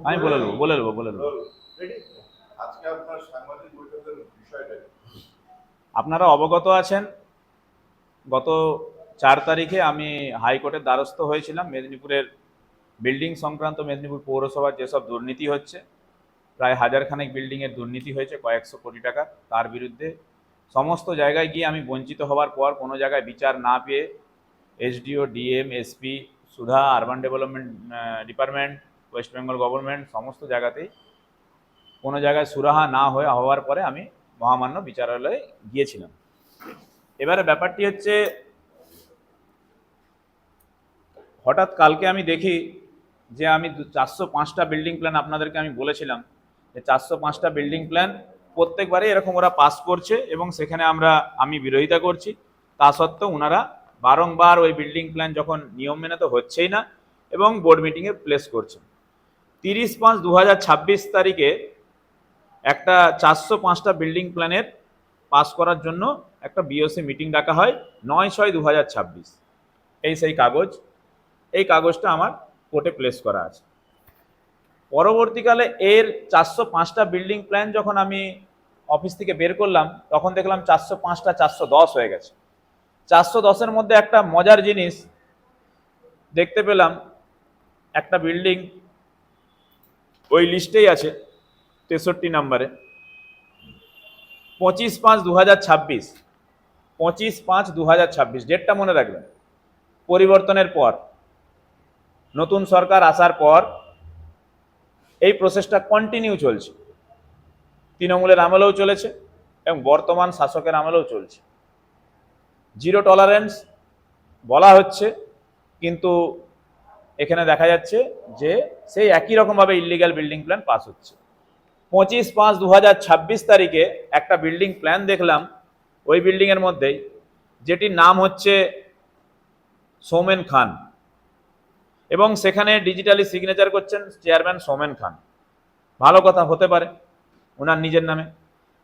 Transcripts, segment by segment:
আমি বলে নেবো। আপনারা অবগত আছেন, গত 4 তারিখে আমি হাইকোর্টের দ্বারস্থ হয়েছিলাম মেদিনীপুরের বিল্ডিং সংক্রান্ত মেদিনীপুর পৌরসভার যেসব দুর্নীতি হচ্ছে, প্রায় 1000 বিল্ডিংয়ের দুর্নীতি হয়েছে কয়েকশো কোটি টাকা। তার বিরুদ্ধে সমস্ত জায়গায় গিয়ে আমি বঞ্চিত হওয়ার পর কোনো জায়গায় বিচার না পেয়ে SDO, DM, SP, SUDA, urban development department, West Bengal government, সমস্ত জায়গাতেই কোনো জায়গায় সুরাহা না হওয়ার পরে আমি মহামান্য বিচারালয়ে গিয়েছিলাম। এবারে ব্যাপারটি হচ্ছে, হঠাৎ কালকে আমি দেখি যে আমি 405টা বিল্ডিং প্ল্যান আপনাদেরকে আমি বলেছিলাম যে 405টা বিল্ডিং প্ল্যান প্রত্যেকবারই এরকম ওরা পাস করছে এবং সেখানে আমি বিরোধিতা করছি। তা সত্ত্বেও ওনারা বারংবার ওই বিল্ডিং প্ল্যান যখন নিয়ম মেনে তো হচ্ছেই না এবং বোর্ড মিটিংয়ে প্লেস করছেন। 30/5/2026 তারিখে একটা 405টা বিল্ডিং প্ল্যানের পাস করার জন্য একটা বিওসি মিটিং ডাকা হয় 9/6/2026। এই সেই কাগজ, এই কাগজটা আমার কোর্টে প্লেস করা আছে। পরবর্তীকালে এর 405টা বিল্ডিং প্ল্যান যখন আমি অফিস থেকে বের করলাম তখন দেখলাম 405টা 410 হয়ে গেছে। 410-এর মধ্যে একটা মজার জিনিস দেখতে পেলাম, একটা বিল্ডিং ওই লিস্টেই আছে 63 নম্বরে, 25/5/2026, 25/5/2026, ডেটটা মনে রাখবেন। পরিবর্তনের পর, নতুন সরকার আসার পর এই প্রসেসটা কন্টিনিউ চলছে, তৃণমূলের আমলেও চলেছে এবং বর্তমান শাসকের আমলেও চলছে। জিরো টলারেন্স বলা হচ্ছে, কিন্তু এখানে দেখা যাচ্ছে যে সেই একই রকমভাবে ইলিগ্যাল বিল্ডিং প্ল্যান পাস হচ্ছে। 25/5/2026 তারিখে একটা বিল্ডিং প্ল্যান দেখলাম ওই বিল্ডিংয়ের মধ্যেই, যেটির নাম হচ্ছে সৌমেন খান এবং সেখানে ডিজিটালি সিগনেচার করছেন চেয়ারম্যান সৌমেন খান। ভালো কথা, হতে পারে ওনার নিজের নামে।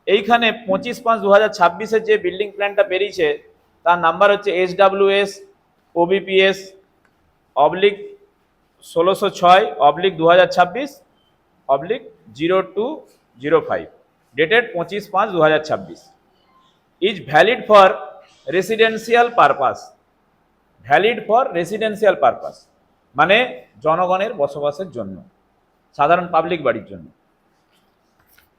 এইখানে 25/5/2026-এর যে বিল্ডিং প্ল্যানটা বেরিয়েছে তার নাম্বার হচ্ছে SWS OBPS oblique 1606/2026/0205, dated 25/5/2026, is valid for residential purpose. Valid for residential purpose মানে জনগণের বসবাসের জন্য, সাধারণ পাবলিক বাড়ির জন্য।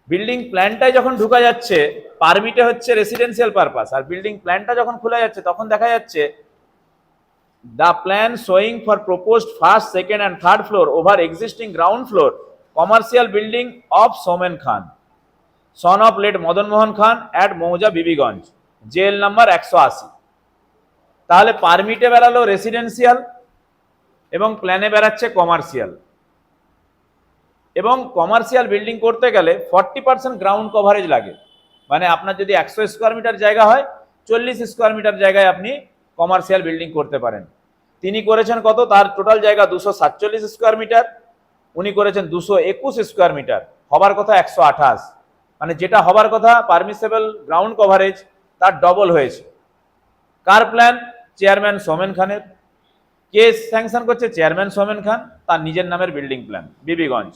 বিল্ডিং প্ল্যানটাই যখন ঢুকা যাচ্ছে পারমিটে হচ্ছে রেসিডেন্সিয়াল পারপাস, আর বিল্ডিং প্ল্যানটা যখন খোলা যাচ্ছে তখন দেখা যাচ্ছে the plan showing for proposed first, second and third floor over existing ground floor commercial building of Somen Khan, son of late Madan Mohan Khan at mouza Bibiganj, jail number 180। তাহলে পারমিটে বেরালো রেসিডেন্সিয়াল এবং প্ল্যানে বেরাচ্ছে কমার্শিয়াল। এবং কমার্শিয়াল বিল্ডিং করতে গেলে 40% গ্রাউন্ড কভারেজ লাগে, মানে আপনার যদি 100 স্কোয়ার মিটার জায়গা হয় 40 স্কোয়ার মিটার জায়গায় আপনি কমার্শিয়াল বিল্ডিং করতে পারেন। তিনি করেছেন কত? তার টোটাল জায়গা 247 স্কোয়ার মিটার, উনি করেছেন 221 স্কোয়ার মিটার, হবার কথা 128, মানে যেটা হবার কথা পারমিসেবল গ্রাউন্ড কভারেজ তার ডবল হয়েছে। কার প্ল্যান? চেয়ারম্যান সোমেন খানের। কে স্যাংশন করছে? চেয়ারম্যান সোমেন খান, তার নিজের নামের বিল্ডিং প্ল্যান, বিবিগঞ্জ,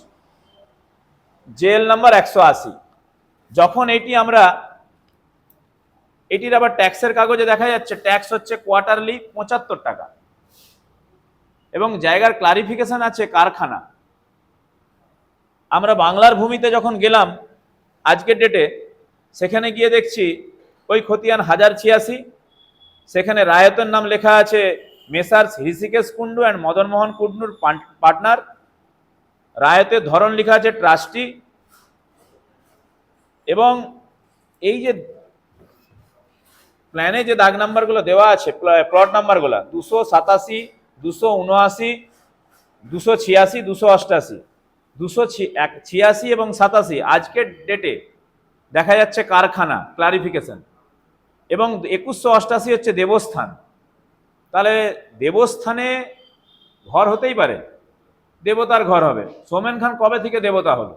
জেল নাম্বার 180। যখন এটির আবার ট্যাক্সের কাগজে দেখা যাচ্ছে ট্যাক্স হচ্ছে কোয়ার্টারলি 75 টাকা এবং জায়গার ক্লারিফিকেশন আছে কারখানা। আমরা বাংলার ভূমিতে যখন গেলাম আজকের ডেটে, সেখানে গিয়ে দেখছি ওই খতিয়ান 1086, সেখানে রায়তের নাম লেখা আছে মেসার্স ঋষিকেশ কুন্ডু অ্যান্ড মদন মোহন কুন্ডুর পার্টনার, রায়তের ধরন লেখা আছে ট্রাস্টি। এবং এই যে প্ল্যানে যে দাগ নাম্বারগুলো দেওয়া আছে, প্লট নাম্বারগুলো 287, 279, 286, 288, 286 এবং 87 আজকের ডেটে দেখা যাচ্ছে কারখানা ক্লারিফিকেশন, এবং 2188 হচ্ছে দেবস্থান। তাহলে দেবস্থানে ঘর হতেই পারে, দেবতার ঘর হবে। সোমেন খান কবে থেকে দেবতা হলো?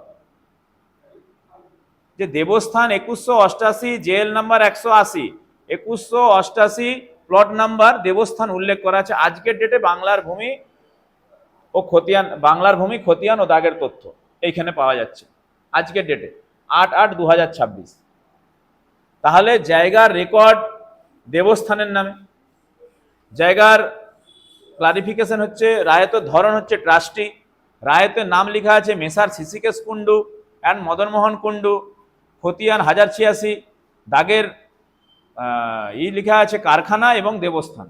যে দেবস্থান 2188, জেল নাম্বার 180, 2188 প্লট নাম্বার, দেবস্থান উল্লেখ করা আছে। আজকের ডেটে বাংলার ভূমি ও খতিয়ান, বাংলার ভূমি খতিয়ান ও দাগের তথ্য এইখানে পাওয়া যাচ্ছে আজকের ডেটে 8/8/2026। তাহলে জায়গার রেকর্ড দেবস্থানের নামে, জায়গার ক্লারিফিকেশন হচ্ছে, রায়তের ধরন হচ্ছে ট্রাস্টি, রায়তের নাম লেখা আছে মেসার সিসিকেশ কুন্ডু অ্যান্ড মদনমোহন কুন্ডু, খতিয়ান 1086, দাগের লেখা আছে কারখানা এবং দেবস্থান।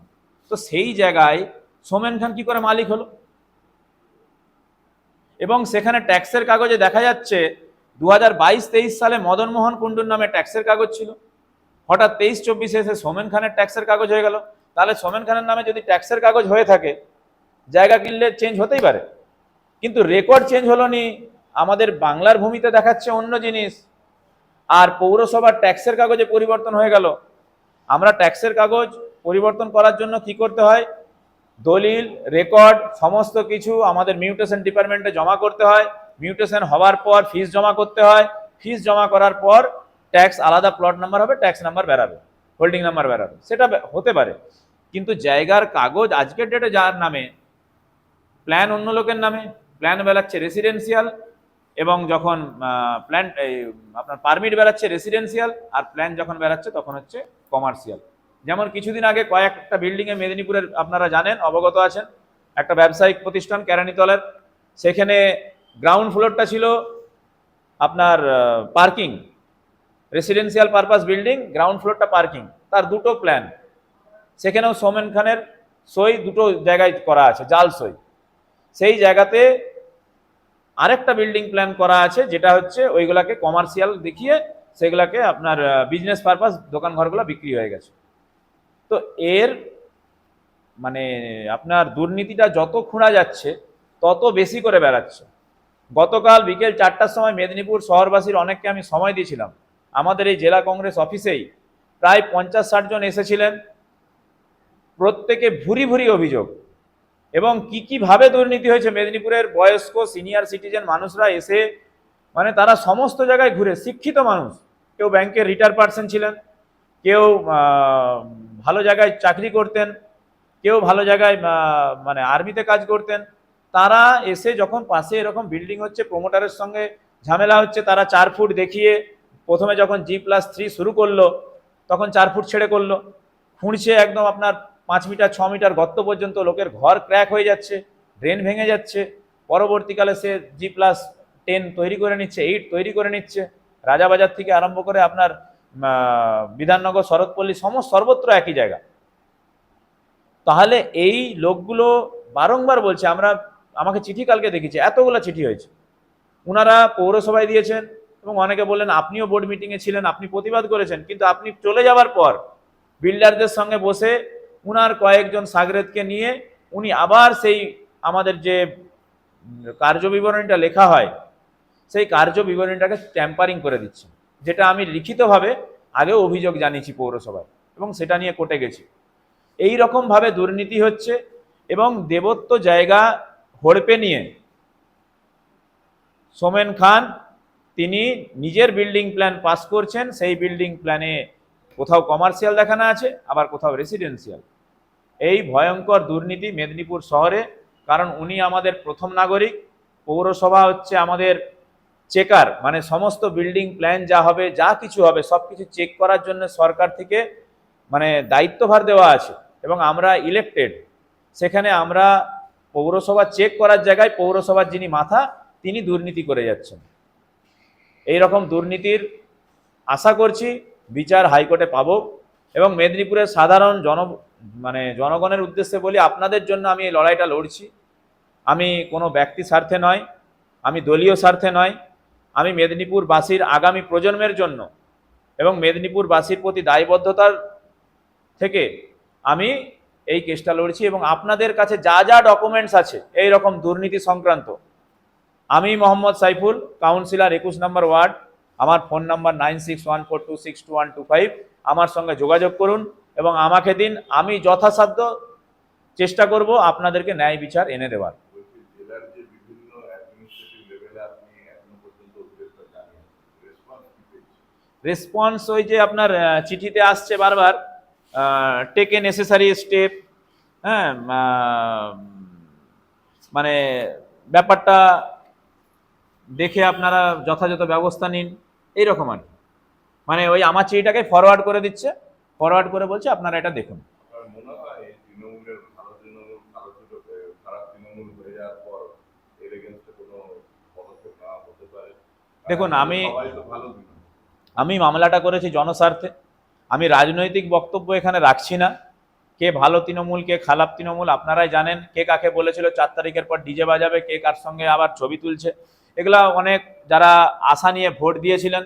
তো সেই জায়গায় সোমেন খান কি করে মালিক হলো? এবং সেখানে ট্যাক্সের কাগজে দেখা যাচ্ছে 2022-23 সালে মদনমোহন কুন্ডুর নামে ট্যাক্সের কাগজ ছিল, হঠাৎ 23-24 এসে সোমেন খানের ট্যাক্সের কাগজ হয়ে গেল। তাহলে সোমেন খানের নামে যদি ট্যাক্সের কাগজ হয়ে থাকে, জায়গা কিনলে চেঞ্জ হতেই পারে, কিন্তু রেকর্ড চেঞ্জ হলো নি। আমাদের বাংলার ভূমিতে দেখাচ্ছে অন্য জিনিস, আর পৌরসভার ট্যাক্সের কাগজে পরিবর্তন হয়ে গেল। আমরা ট্যাক্সের কাগজ পরিবর্তন করার জন্য কি করতে হয়? দলিল, রেকর্ড সমস্ত কিছু আমাদের মিউটেশন ডিপার্টমেন্টে জমা করতে হয়। মিউটেশন হওয়ার পর ফিস জমা করতে হয়। ফিস জমা করার পর ট্যাক্স আলাদা প্লট নাম্বার হবে, ট্যাক্স নাম্বার বেরাবে, হোল্ডিং নাম্বার বেরাবে, সেটা হতে পারে। কিন্তু জায়গার কাগজ আজকের ডেটে যার নামে, প্ল্যান অন্য লোকের নামে, প্ল্যান বেরাচ্ছে রেসিডেন্সিয়াল, এবং যখন প্ল্যান আপনার পারমিট বেরাচ্ছে রেসিডেন্সিয়াল, আর প্ল্যান যখন বেরাচ্ছে তখন হচ্ছে কমার্শিয়াল। যেমন কিছুদিন আগে কয়েকটা বিল্ডিংয়ে মেদিনীপুরের আপনারা জানেন, অবগত আছেন, একটা ব্যবসায়িক প্রতিষ্ঠান কেরানীতলের, সেখানে গ্রাউন্ড ফ্লোরটা ছিল আপনার parking, residential purpose building, ground ফ্লোরটা পার্কিং, তার দুটো প্ল্যান, সেখানেও সোমেন খানের সই দুটো জায়গায় করা আছে, জাল সই। সেই জায়গাতে আরেকটা বিল্ডিং প্ল্যান করা আছে, যেটা হচ্ছে ওইগুলাকে কমার্শিয়াল দেখিয়ে সেগুলাকে আপনার বিজনেস পারপাস দোকান ঘরগুলো বিক্রি হয়ে গেছে। তো এর মানে আপনার দুর্নীতিটা যত খোঁড়া যাচ্ছে তত বেশি করে বেড়াচ্ছে। গতকাল বিকেল 4টার সময় মেদিনীপুর শহরবাসীর অনেককে আমি সময় দিয়েছিলাম, আমাদের এই জেলা কংগ্রেস অফিসেই প্রায় 50-60 জন এসেছিলেন, প্রত্যেকে ভুরি ভুরি অভিযোগ, এবং কি ভাবে দুর্নীতি হয়েছে। মেদিনীপুরের বয়স্ক সিনিয়র সিটিজেন মানুষরা এসে, মানে তারা সমস্ত জায়গায় ঘুরে, শিক্ষিত মানুষ, কেউ ব্যাংকের রিটায়ার পার্সন ছিলেন, কেউ ভালো জায়গায় চাকরি করতেন, কেউ ভালো জায়গায় মানে আর্মিতে কাজ করতেন, তারা এসে যখন পাশে এরকম বিল্ডিং হচ্ছে, প্রমোটারের সঙ্গে ঝামেলা হচ্ছে, তারা 4 ফুট দেখিয়ে প্রথমে যখন G+3 শুরু করলো তখন 4 ফুট ছেড়ে করলো, খুঁড়ছে একদম আপনার 5 মিটার 6 মিটার গর্ত পর্যন্ত, লোকের ঘর ক্র্যাক হয়ে যাচ্ছে, ড্রেন ভেঙে যাচ্ছে। পরবর্তীকালে সে G+10 তৈরি করে নিচ্ছে, 8 তৈরি করে নিচ্ছে, রাজাবাজার থেকে আরম্ভ করে আপনার বিধাননগর, শরৎপল্লী, সর্বত্র একই জায়গা। তাহলে এই লোকগুলো বারংবার বলছে, আমাকে চিঠি কালকে দেখেছি, এতগুলো চিঠি হয়েছে, ওনারা পৌরসভায় দিয়েছেন, এবং অনেকে বললেন আপনিও বোর্ড মিটিংয়ে ছিলেন, আপনি প্রতিবাদ করেছেন, কিন্তু আপনি চলে যাওয়ার পর বিল্ডারদের সঙ্গে বসে উনার কয়েকজন সাগরেদকে নিয়ে উনি আবার সেই আমাদের যে কার্যবিবরণীটা লেখা হয়, সেই কার্যবিবরণীটাকে ট্যাম্পারিং করে দিচ্ছেন, যেটা আমি লিখিতভাবে আগেও অভিযোগ জানিয়েছি পৌরসভায়, এবং সেটা নিয়ে কোর্টে গেছি। এই রকমভাবে দুর্নীতি হচ্ছে, এবং দেবত্ব জায়গা হড়পে নিয়ে সোমেন খান তিনি নিজের বিল্ডিং প্ল্যান পাস করছেন, সেই বিল্ডিং প্ল্যানে কোথাও কমার্শিয়াল দেখানো আছে, আবার কোথাও রেসিডেন্সিয়াল। এই ভয়ঙ্কর দুর্নীতি মেদিনীপুর শহরে, কারণ উনি আমাদের প্রথম নাগরিক, পৌরসভা হচ্ছে আমাদের চেকার, মানে সমস্ত বিল্ডিং প্ল্যান যা হবে, যা কিছু হবে, সব কিছু চেক করার জন্য সরকার থেকে মানে দায়িত্বভার দেওয়া আছে, এবং আমরা ইলেক্টেড, সেখানে আমরা পৌরসভা চেক করার জায়গায় পৌরসভার যিনি মাথা তিনি দুর্নীতি করে যাচ্ছেন। এই রকম দুর্নীতির আশা করছি বিচার হাইকোর্টে পাবো, এবং মেদিনীপুরের সাধারণ জনগণের উদ্দেশ্যে বলি, আপনাদের জন্য আমি এই লড়াইটা লড়ছি। আমি কোনো ব্যক্তি স্বার্থে নয়, আমি দলীয় স্বার্থে নয়, আমি মেদিনীপুরবাসীর আগামী প্রজন্মের জন্য এবং মেদিনীপুরবাসীর প্রতি দায়বদ্ধতার থেকে আমি এই কেসটা লড়ছি। এবং আপনাদের কাছে যা যা ডকুমেন্টস আছে এই রকম দুর্নীতি সংক্রান্ত, আমি মোহাম্মদ সাইফুল, কাউন্সিলর 21 নম্বর ওয়ার্ড, আমার ফোন নাম্বার 9614262125, আমার সঙ্গে যোগাযোগ করুন এবং আমাকে দিন, আমি যথাসাধ্য চেষ্টা করব আপনাদেরকে ন্যায় বিচার এনে দেওয়ার। রেসপন্স ওই যে আপনার চিঠিতে আসছে বারবার, টেক এ নেসেসারি স্টেপ, হ্যাঁ, মানে ব্যাপারটা দেখে আপনারা যথাযথ ব্যবস্থা নিন, এইরকম আর কি। মানে ওই আমার চিঠিটাকে ফরওয়ার্ড করে দিচ্ছে, ফরওয়ার্ড করে বলছে আপনারা এটা দেখুন। আপনার মনে হয় তৃণমূলের ভালো তৃণমূল ভালো ছিল, খারাপ তৃণমূল হয়ে যাওয়ার পর এর এগেনস্টে কোনো পদক্ষেপ নেওয়া হতে পারে? দেখুন, সবাই তো ভালো তৃণমূল। আমি মামলাটা করেছি জনস্বার্থে। আমি রাজনৈতিক বক্তব্য এখানে রাখছি না। কে ভালো তৃণমূল কে খারাপ তৃণমূল আপনারাই জানেন। কে কাকে বলেছিল 4 তারিখের পর ডিজে বাজাবে, কে কার সঙ্গে আবার ছবি তুলছে, এগুলা অনেক যারা আশা নিয়ে ভোট দিয়েছিলেন,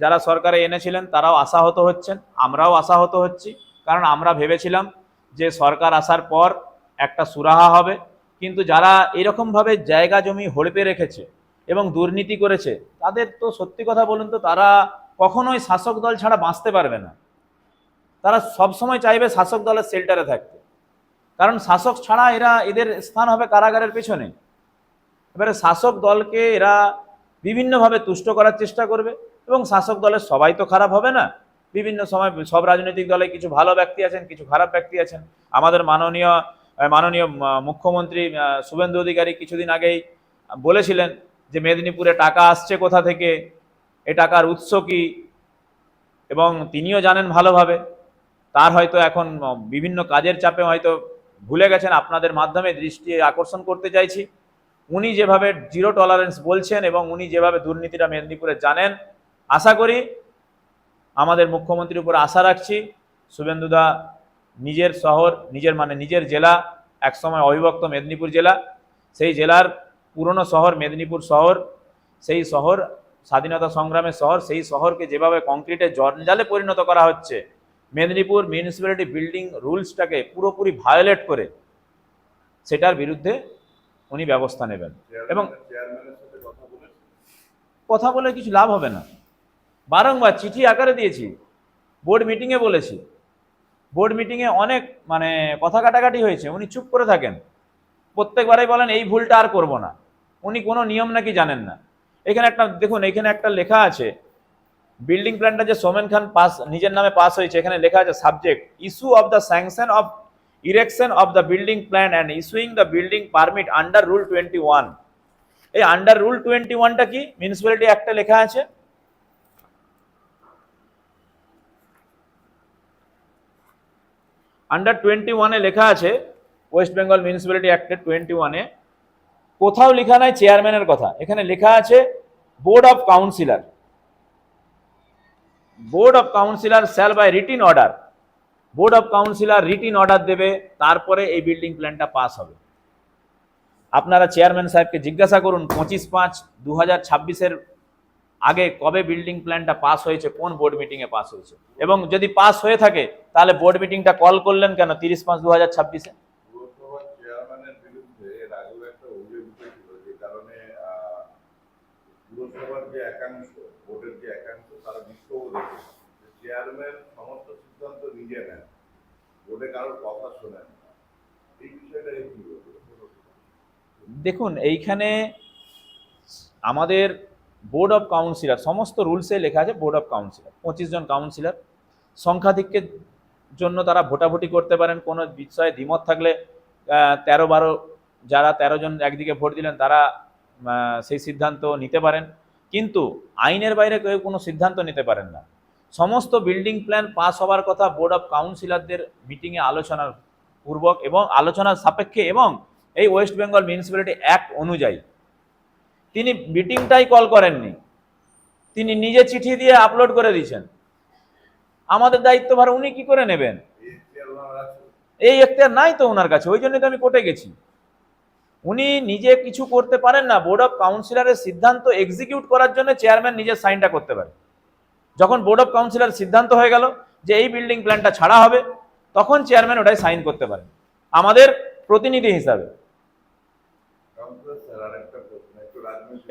যারা সরকারে এনেছিলেন, তারাও আশাহত হচ্ছেন, আমরাও আশাহত হচ্ছি। কারণ আমরা ভেবেছিলাম যে সরকার আসার পর একটা সুরাহা হবে, কিন্তু যারা এরকমভাবে জায়গা জমি হড়পে রেখেছে এবং দুর্নীতি করেছে, তাদের তো সত্যি কথা বলুন তো, তারা কখনোই শাসক দল ছাড়া বাঁচতে পারবে না। তারা সবসময় চাইবে শাসক দলের শেল্টারে থাকতে, কারণ শাসক ছাড়া এদের স্থান হবে কারাগারের পেছনে। এবারে শাসক দলকে এরা বিভিন্নভাবে তুষ্ট করার চেষ্টা করবে, এবং শাসক দলের সবাই তো খারাপ হবে না। বিভিন্ন সময় সব রাজনৈতিক দলে কিছু ভালো ব্যক্তি আছেন, কিছু খারাপ ব্যক্তি আছেন। আমাদের মাননীয় মাননীয় মুখ্যমন্ত্রী শুভেন্দু অধিকারী কিছুদিন আগেই বলেছিলেন যে মেদিনীপুরে টাকা আসছে কোথা থেকে, এ টাকার উৎস কি, এবং তিনিও জানেন ভালোভাবে। তার হয়তো এখন বিভিন্ন কাজের চাপে হয়তো ভুলে গেছেন। আপনাদের মাধ্যমে দৃষ্টি আকর্ষণ করতে চাইছি, উনি যেভাবে জিরো টলারেন্স বলছেন এবং উনি যেভাবে দুর্নীতিটা মেদিনীপুরে জানেন, আশা করি আমাদের মুখ্যমন্ত্রীর উপর আশা রাখছি। শুভেন্দুদা নিজের শহর, নিজের জেলা, একসময় অবিভক্ত মেদিনীপুর জেলা, সেই জেলার পুরনো শহর মেদিনীপুর শহর, সেই শহর স্বাধীনতা সংগ্রামের শহর, সেই শহরকে যেভাবে কংক্রিটের জঞ্জালে পরিণত করা হচ্ছে, মেদিনীপুর মিউনিসিপ্যালিটি বিল্ডিং রুলসটাকে পুরোপুরি ভায়োলেট করে, সেটার বিরুদ্ধে উনি ব্যবস্থা নেবেন। এবং কথা বলে কিছু লাভ হবে না। বারংবার চিঠি আকারে দিয়েছি, বোর্ড মিটিংয়ে বলেছি, বোর্ড মিটিংয়ে অনেক কথা কাটাকাটি হয়েছে, উনি চুপ করে থাকেন। প্রত্যেকবারই বলেন এই ভুলটা আর করব না। উনি কোনো নিয়ম নাকি জানেন না। এখানে একটা দেখুন, এখানে একটা লেখা আছে, বিল্ডিং প্ল্যানটা যে সোমেন খান নিজের নামে পাস হয়েছে, এখানে লেখা আছে subject issue of the sanction of erection of the building plan and issuing the building permit under rule 21। এই আন্ডার রুল 21টা কি? মিউনিসিপ্যালিটি অ্যাক্টে লেখা আছে। আন্ডার 21-এ লেখা আছে, ওয়েস্ট বেঙ্গল মিউনিসিপ্যালিটি অ্যাক্টের 21-এ কোথাও লেখা নাই চেয়ারম্যানের কথা, এখানে লেখা আছে board of councillor. Board of councillor shall buy written order, board of councillor written order দেবে, তারপরে এই বিল্ডিং প্ল্যানটা পাস হবে। আপনারা চেয়ারম্যান সাহেবকে জিজ্ঞাসা করুন 25/5/2026-এর আগে কবে বিল্ডিং প্ল্যানটা পাস হয়েছে, কোন বোর্ড মিটিংয়ে পাস হয়েছে, এবং যদি পাস হয়ে থাকে তাহলে বোর্ড মিটিংটা কল করলেন কেন 30/5/2026-এ? চেয়ারম্যানের বিরুদ্ধে এর আগেও একটা অভিযোগ উঠেছিল, যে কারণে পুরসভার যে একাংশ, বোর্ডের যে একাংশ, তারা বিক্ষোভ রেখেছে। চেয়ারম্যান সমস্ত সিদ্ধান্ত নিজে নেন, বোর্ডে কারোর কথা শোনেন না। এই বিষয়টা কি বলবো? দেখুন, এইখানে আমাদের বোর্ড অফ কাউন্সিলর সমস্ত রুলসে লেখা আছে, বোর্ড অফ কাউন্সিলর 25 জন কাউন্সিলর, সংখ্যাধিক্যের জন্য তারা ভোটাভুটি করতে পারেন। কোনো বিষয়ে দ্বিমত থাকলে 13-12 যারা 13 জন একদিকে ভোট দিলেন তারা সেই সিদ্ধান্ত নিতে পারেন, কিন্তু আইনের বাইরে কেউ কোনো সিদ্ধান্ত নিতে পারেন না। সমস্ত বিল্ডিং প্ল্যান পাস হওয়ার কথা বোর্ড অফ কাউন্সিলরদের মিটিংয়ে আলোচনার পূর্বক এবং আলোচনার সাপেক্ষে, এবং এই ওয়েস্ট বেঙ্গল মিউনিসিপ্যালিটি অ্যাক্ট অনুযায়ী। তিনি মিটিংটাই কল করেননি, তিনি নিজে চিঠি দিয়ে আপলোড করে দিয়েছেন। আমাদের দায়িত্বভার উনি কি করে নেবেন? এই এখতিয়ার নাই তো ওনার কাছে, ওই জন্যই তো আমি কোর্টে গেছি। উনি নিজে কিছু করতে পারেন না। বোর্ড অফ কাউন্সিলরের সিদ্ধান্ত এক্সিকিউট করার জন্য চেয়ারম্যান নিজের সাইনটা করতে পারে। যখন বোর্ড অফ কাউন্সিলর সিদ্ধান্ত হয়ে গেল যে এই বিল্ডিং প্ল্যানটা ছাড়া হবে, তখন চেয়ারম্যান ওটাই সাইন করতে পারেন আমাদের প্রতিনিধি হিসাবে।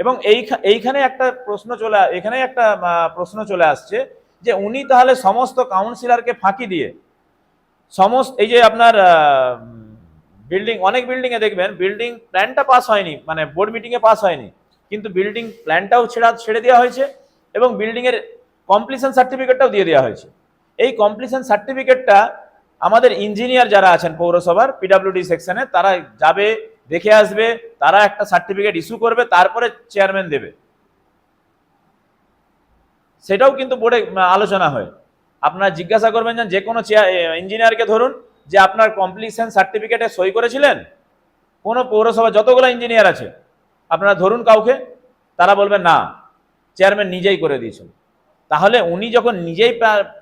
এবং এইখানে একটা প্রশ্ন চলে আসছে যে উনি তাহলে সমস্ত কাউন্সিলরকে ফাঁকি দিয়ে এই যে আপনার অনেক বিল্ডিং এ দেখবেন বিল্ডিং প্ল্যানটা পাস হয়নি, বোর্ড মিটিং এ পাস হয়নি, কিন্তু বিল্ডিং প্ল্যানটাও ছেড়ে দেওয়া হয়েছে এবং বিল্ডিং এর কমপ্লিশন সার্টিফিকেটটাও দিয়ে দেওয়া হয়েছে। এই কমপ্লিশন সার্টিফিকেটটা আমাদের ইঞ্জিনিয়ার যারা আছেন পৌরসভার পিডব্লিউডি সেকশনে, তারা যাবে দেখে আসবে, তারা একটা সার্টিফিকেট ইস্যু করবে, তারপরে চেয়ারম্যান দেবে। সেটাও কিন্তু বোর্ডে আলোচনা হয়। আপনারা জিজ্ঞাসা করবেন যে কোনো ইঞ্জিনিয়ারকে ধরুন যে আপনার কমপ্লিশন সার্টিফিকেটে সই করেছিলেন, কোনো পৌরসভা যতগুলো ইঞ্জিনিয়ার আছে আপনারা ধরুন কাউকে, তারা বলবেন না, চেয়ারম্যান নিজেই করে দিয়েছেন। তাহলে উনি যখন নিজেই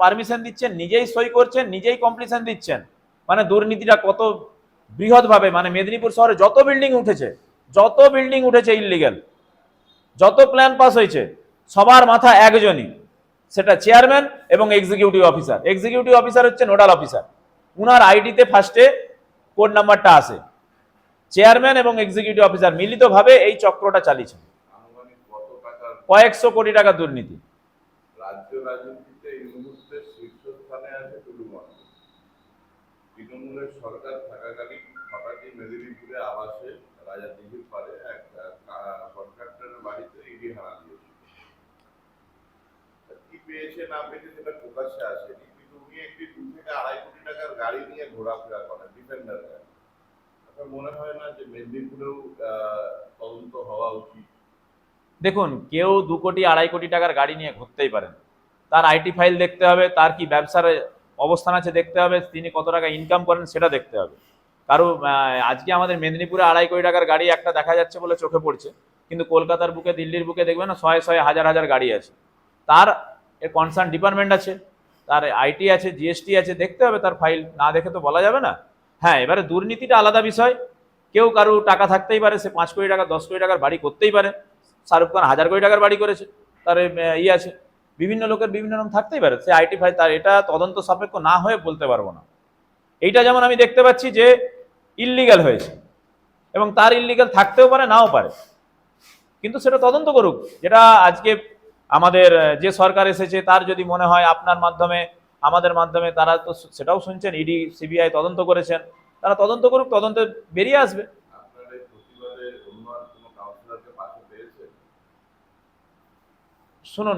পারমিশন দিচ্ছেন, নিজেই সই করছেন, নিজেই কমপ্লিশন দিচ্ছেন, মানে দুর্নীতিটা কত বৃহৎভাবে, মানে মেদিনীপুর শহরে যত বিল্ডিং উঠেছে ইললিগ্যাল, যত প্ল্যান পাস হয়েছে, সবার মাথা একজনই, সেটা চেয়ারম্যান এবং এক্সিকিউটিভ অফিসার। এক্সিকিউটিভ অফিসার হচ্ছে নোডাল অফিসার, উনার আইডিতে ফার্স্টে কোড নাম্বারটা আসে। চেয়ারম্যান এবং এক্সিকিউটিভ অফিসার মিলিতভাবে এই চক্রটা চালিয়েছেন। আনুমানিক কত টাকার কয়েকশো কোটি টাকা দুর্নীতি। রাজ্য রাজনীতিতে এই মুহূর্তে শীর্ষস্থানে আছে টুডুমাত্র। তৃণমূলের সরকার থাকাকালীন হঠাৎই মেদিনীপুরে আবাসে রাজা দিঘির পারে এক কন্ট্রাক্টরের বাড়িতে ইডি হানা দিয়েছে। কি পেয়েছে না পেয়েছে সেটা প্রকাশ্যে আসেনি, কিন্তু উনি একটি 2 থেকে 2.5 কোটি টাকার গাড়ি নিয়ে ঘোরাফেরা করেন, ডিফেন্ডার গাড়ি। আপনার মনে হয় না যে মেদিনীপুরেও তদন্ত হওয়া উচিত? দেখুন, কেউ 2 কোটি 2.5 কোটি টাকার গাড়ি নিয়ে ঘুরতেই পারেন, তার আইটি ফাইল দেখতে হবে, তার কি ব্যবসার অবস্থান আছে দেখতে হবে, তিনি কত টাকা ইনকাম করেন সেটা দেখতে হবে। কারণ আজকে আমাদের মেদিনীপুরে 2.5 কোটি টাকার গাড়ি একটা দেখা যাচ্ছে বলে চোখে পড়ছে, কিন্তু কলকাতার বুকে, দিল্লির বুকে দেখবেন না শয়ে শয়ে হাজার হাজার গাড়ি আছে। তার কনসার্ন ডিপার্টমেন্ট আছে, তার আইটি আছে, জিএসটি আছে, দেখতে হবে তার ফাইল, না দেখে তো বলা যাবে না। হ্যাঁ, এবারে দুর্নীতিটা আলাদা বিষয়। কেউ কারো টাকা থাকতেই পারে, সে 5 কোটি টাকা 10 কোটি টাকার বাড়ি করতেই পারে। শাহরুখ খান 1000 কোটি টাকার বাড়ি করেছে, তার ইয়ে আছে। বিভিন্ন লোকের বিভিন্ন রকম থাকতেই পারে, সে আইটি ফাইল, তার এটা তদন্ত সাপেক্ষ না হয়ে বলতে পারবো না। এইটা যেমন আমি দেখতে পাচ্ছি যে ইললিগাল হয়েছে, এবং তার ইললিগাল থাকতেও পারে, নাও পারে, কিন্তু সেটা তদন্ত করুক। যেটা আজকে আমাদের যে সরকার এসেছে, তার যদি মনে হয় আপনার মাধ্যমে, আমাদের মাধ্যমে, তারা তো সেটাও শুনছেন, ইডি সিবিআই তদন্ত করেছেন, তারা তদন্ত করুক, তদন্তে বেরিয়ে আসবে। আপনার এই প্রতিবাদে অন্য আর কোনো কাউন্সিলরকে পাশে পেয়েছে? শুনুন,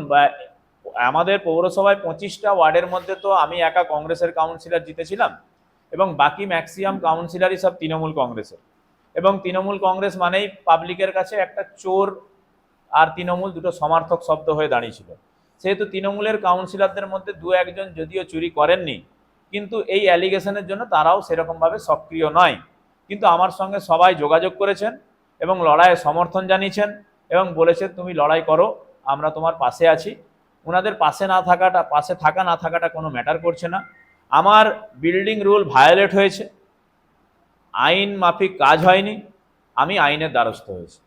আমাদের পৌরসভায় 25টা ওয়ার্ডের মধ্যে তো আমি একা কংগ্রেসের কাউন্সিলর জিতেছিলাম, এবং বাকি ম্যাক্সিমাম কাউন্সিলরই সব তৃণমূল কংগ্রেসের। এবং তৃণমূল কংগ্রেস মানেই পাবলিকের কাছে একটা চোর আর তৃণমূল দুটো সমার্থক শব্দ হয়ে দাঁড়িয়েছিল। সেহেতু তৃণমূলের কাউন্সিলরদের মধ্যে 2-1 জন যদিও চুরি করেননি, কিন্তু এই অ্যালিগেশনের জন্য তারাও সেরকমভাবে সক্রিয় নয়। কিন্তু আমার সঙ্গে সবাই যোগাযোগ করেছেন এবং লড়াইয়ে সমর্থন জানিয়েছেন, এবং বলেছেন তুমি লড়াই করো, আমরা তোমার পাশে আছি। ওনাদের পাশে থাকা না থাকাটা কোনো ম্যাটার করছে না। আমার বিল্ডিং রুল ভায়োলেট হয়েছে, আইন মাফিক কাজ হয়নি, আমি আইনের দ্বারস্থ হয়েছি।